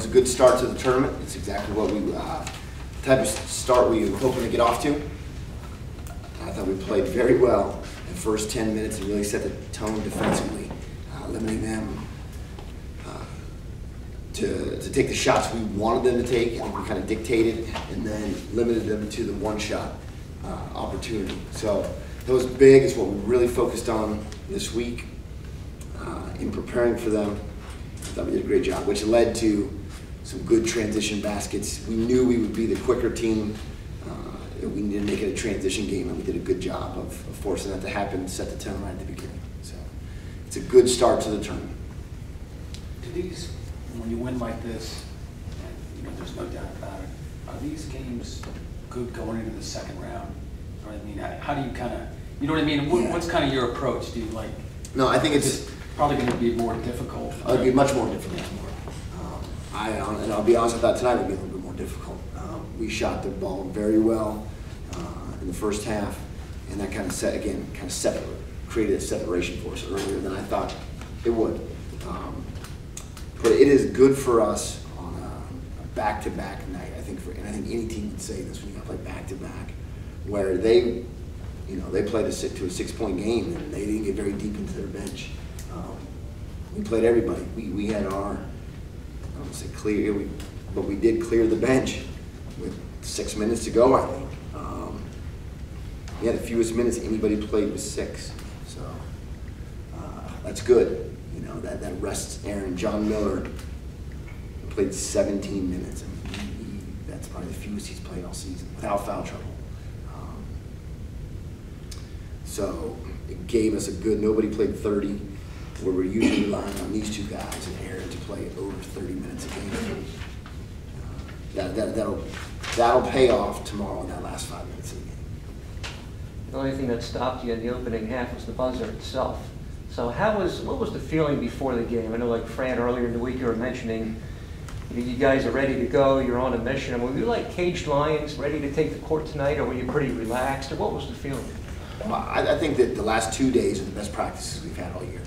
was a good start to the tournament. It's exactly what we type of start we were hoping to get off to. I thought we played very well in the first 10 minutes and really set the tone defensively, limiting them to take the shots we wanted them to take, and we kind of dictated, and then limited them to the one-shot opportunity. So that was big. It's what we really focused on this week in preparing for them. I thought we did a great job, which led to some good transition baskets. We knew we would be the quicker team. We needed to make it a transition game, and we did a good job of forcing that to happen, set the tone right at the beginning. So it's a good start to the tournament. Do these, when you win like this, and, you know, there's no doubt about it, are these games good going into the second round? You know what I mean? How do you kind of, you know what I mean? What's kind of your approach? Do you like? No, I think it's probably going to be more difficult. It'd be much more difficult tomorrow. And I'll be honest, I thought tonight would be a little bit more difficult. We shot the ball very well in the first half, and that kind of created a separation for us earlier than I thought it would. But it is good for us on a back-to-back night. I think any team would say this when you got to play back-to-back, where they played to a 6-point game and they didn't get very deep into their bench. We played everybody. We had our, I don't want to say clear, but we did clear the bench with 6 minutes to go, I think. We had the fewest minutes anybody played was 6. So that's good. You know, that rests Aaron. John Miller played 17 minutes. I mean, that's probably the fewest he's played all season without foul trouble. So it gave us a good, nobody played 30, where we're usually relying on these two guys and Aaron to play over 30 minutes a game. That'll pay off tomorrow in that last 5 minutes of the game. The only thing that stopped you in the opening half was the buzzer itself. So what was the feeling before the game? I know, like Fran, earlier in the week you were mentioning you guys are ready to go, you're on a mission. Were you like caged lions, ready to take the court tonight, or were you pretty relaxed, or what was the feeling? Well, I think that the last 2 days are the best practices we've had all year.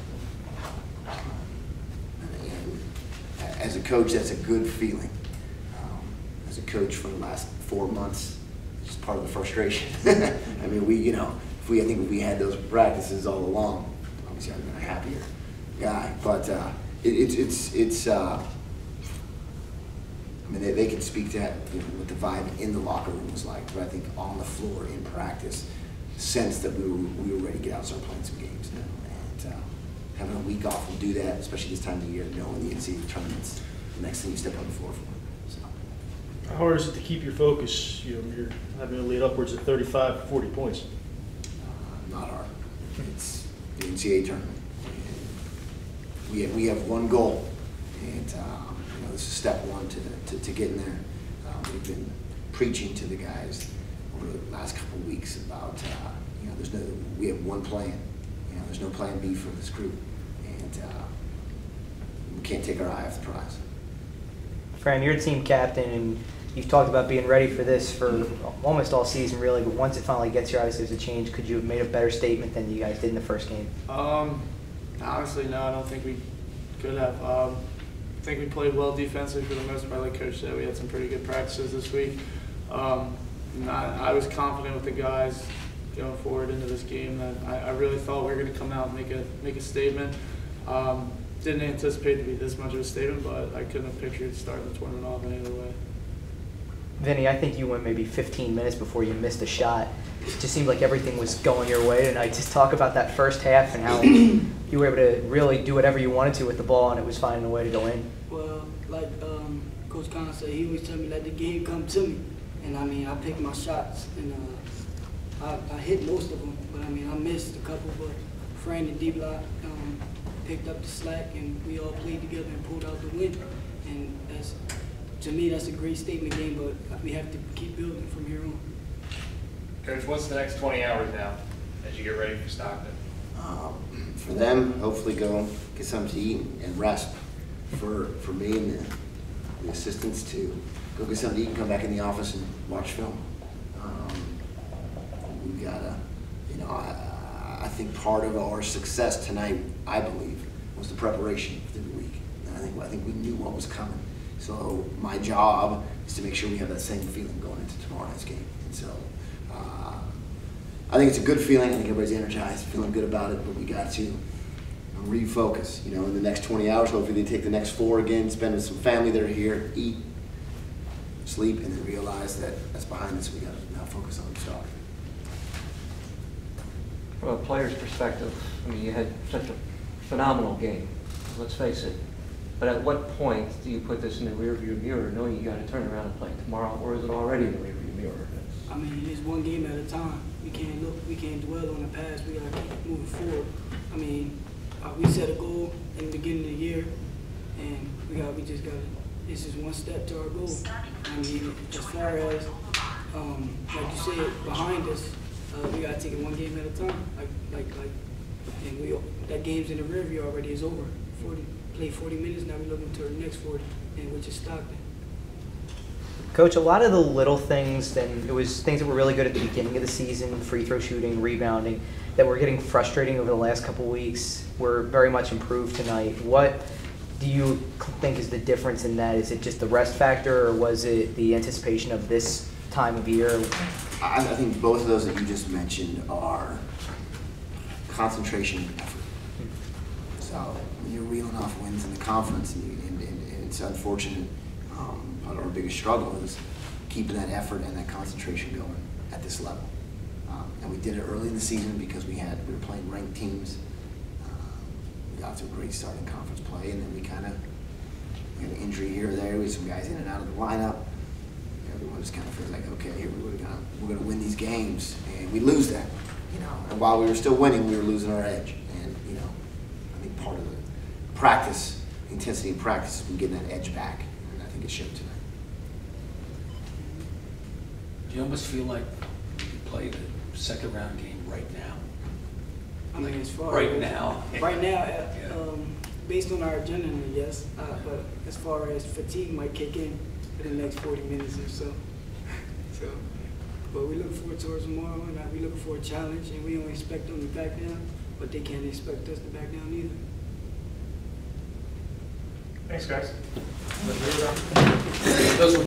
And as a coach, that's a good feeling. As a coach for the last 4 months, it's just part of the frustration. I mean, I think if we had those practices all along, obviously I'd have been a happier guy. But I mean, they can speak to what the vibe in the locker room was like. But I think on the floor in practice, sense that we were ready to get out and start playing some games now. And having a week off will do that, especially this time of year, knowing the NCAA tournament's the next thing you step on the floor for. So. How hard is it to keep your focus? You're having to lead upwards of 35 to 40 points. Not hard. It's the NCAA tournament. We have one goal, and this is step one to getting there. We've been preaching to the guys over the last couple of weeks about we have one plan. There's no plan B for this group, and we can't take our eye off the prize. Fran, you're a team captain, and you've talked about being ready for this for almost all season, really. But once it finally gets here, obviously there's a change. Could you have made a better statement than you guys did in the first game? Honestly, no. I don't think we could have. I think we played well defensively for the most part. Like Coach said, we had some pretty good practices this week. I was confident with the guys going forward into this game that I really thought we were going to come out and make a statement. Didn't anticipate to be this much of a statement, but I couldn't have pictured starting the tournament off any other way. Vinny, I think you went maybe 15 minutes before you missed a shot. It just seemed like everything was going your way tonight. Just talk about that first half and how you were able to really do whatever you wanted to with the ball, and it was finding a way to go in. Well, like Coach Connor said, he always tell me, let the game come to me. And I mean, I picked my shots, and I hit most of them. But I mean, I missed a couple, but Fran and D-Block picked up the slack, and we all played together and pulled out the win. And to me, that's a great statement game, but we have to keep building from here on. Coach, what's the next 20 hours now as you get ready for Stockton? For them, hopefully go get something to eat and rest. For me and the assistants to go get something to eat and come back in the office and watch film. We've got to, I think part of our success tonight, I believe, was the preparation through the week. And I think we knew what was coming. So my job is to make sure we have that same feeling going into tomorrow night's game. And so I think it's a good feeling. I think everybody's energized, feeling good about it, but we got to refocus. You know, in the next 20 hours, hopefully they take the next 4 again, spend with some family that are here, eat, sleep, and then realize that that's behind us. We got to now focus on soccer. From a player's perspective, I mean, you had such a phenomenal game, let's face it. But at what point do you put this in the rearview mirror, knowing you got to turn around and play tomorrow, or is it already in the rearview mirror? I mean, it's one game at a time. We can't dwell on the past. We gotta keep moving forward. I mean, we set a goal in the beginning of the year, and we just gotta. This is one step to our goal. I mean, as far as like you said, behind us, we gotta take it one game at a time. And that game's in the rear view already. Is over. Played 40 minutes. Now we're looking to the next 40, and which is Stockton. Coach, a lot of the little things, and it was things that were really good at the beginning of the season, free throw shooting, rebounding, that were getting frustrating over the last couple of weeks, were very much improved tonight. What do you think is the difference in that? Is it just the rest factor, or was it the anticipation of this time of year? I think both of those that you just mentioned are concentration and effort. So when you're reeling off wins in the conference, and it's unfortunate, part of our biggest struggle is keeping that effort and that concentration going at this level. And we did it early in the season because we were playing ranked teams. We got to a great start in conference play, and then we had an injury here or there. We had some guys in and out of the lineup. Everyone just kind of feels like, okay, here we're gonna win these games, and we lose that. You know, and while we were still winning, we were losing our edge. And I think part of the practice, intensity in practice, has been getting that edge back, and I think it showed tonight. Do you almost feel like you play the second round game right now? I mean, as far Right as now. Based on our agenda, yes. But as far as fatigue might kick in the next 40 minutes or so. But we look forward towards tomorrow, and we look for a challenge, and we don't expect them to back down, but they can't expect us to back down either. Thanks, guys. Those were